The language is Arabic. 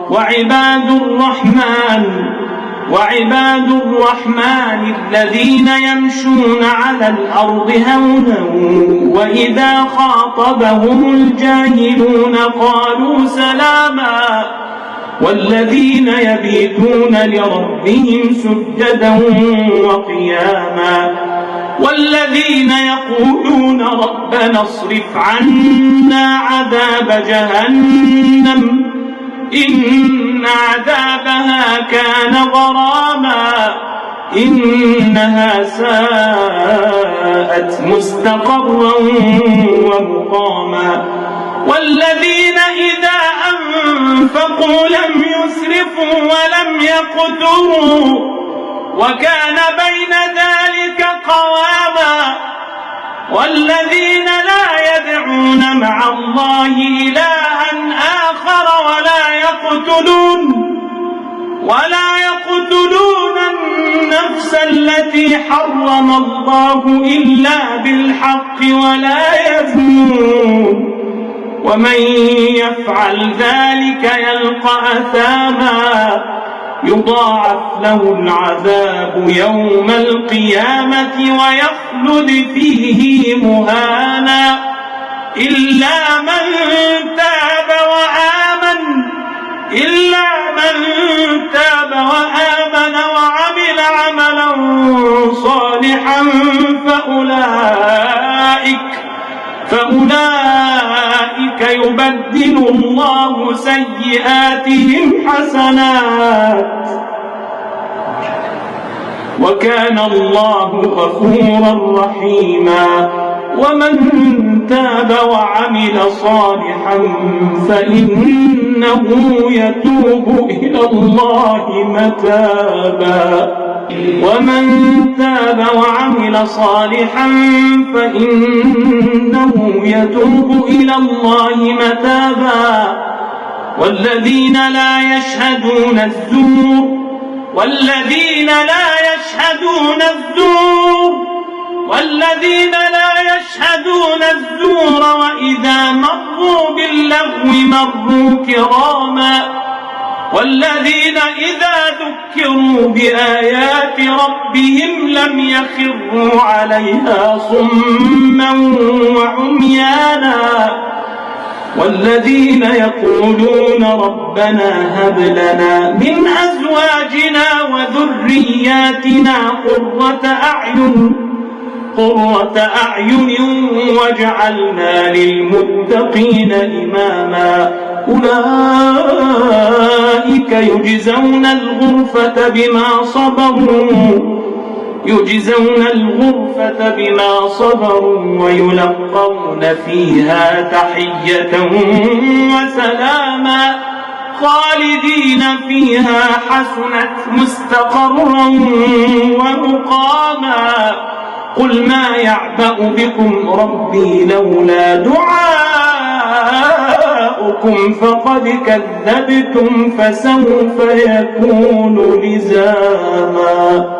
وعباد الرحمن الذين يمشون على الأرض هونا وإذا خاطبهم الجاهلون قالوا سلاما والذين يبيتون لربهم سجدا وقياما والذين يقولون ربنا اصرف عنا عذاب جهنم إن عذابها كان غراما إنها ساءت مستقرا ومقاما والذين إذا أنفقوا لم يسرفوا ولم يقتروا وكان بين ذلك قواما والذين لا يدعون مع الله إلها آخر ولا يقتلون النفس التي حرم الله إلا بالحق ولا يزنون ومن يفعل ذلك يلقى أثاما يضاعف له العذاب يوم القيامة ويخلد فيه مهانا إلا من تاب وعمل عملا صالحا فأولئك يبدل الله سيئاتهم حسنات وكان الله غفورا رحيما ومن تاب وعمل صالحا فإنه يتوب إلى الله متابا والذين لا يشهدون الزور وإذا مروا باللغو مروا كراما والذين إذا ذكروا بآيات ربهم لم يخروا عليها صما وعميانا والذين يقولون ربنا هب لنا من أزواجنا وذرياتنا قرة أعين واجعلنا للمتقين إماما أولئك يجزون الغرفة بما صبروا ويلقون فيها تحية وسلاما خالدين فيها حسنت مستقرا ومقاما قل ما يعبأ بكم ربي لولا دعاؤكم فقد كذبتم فسوف يكون لزاما.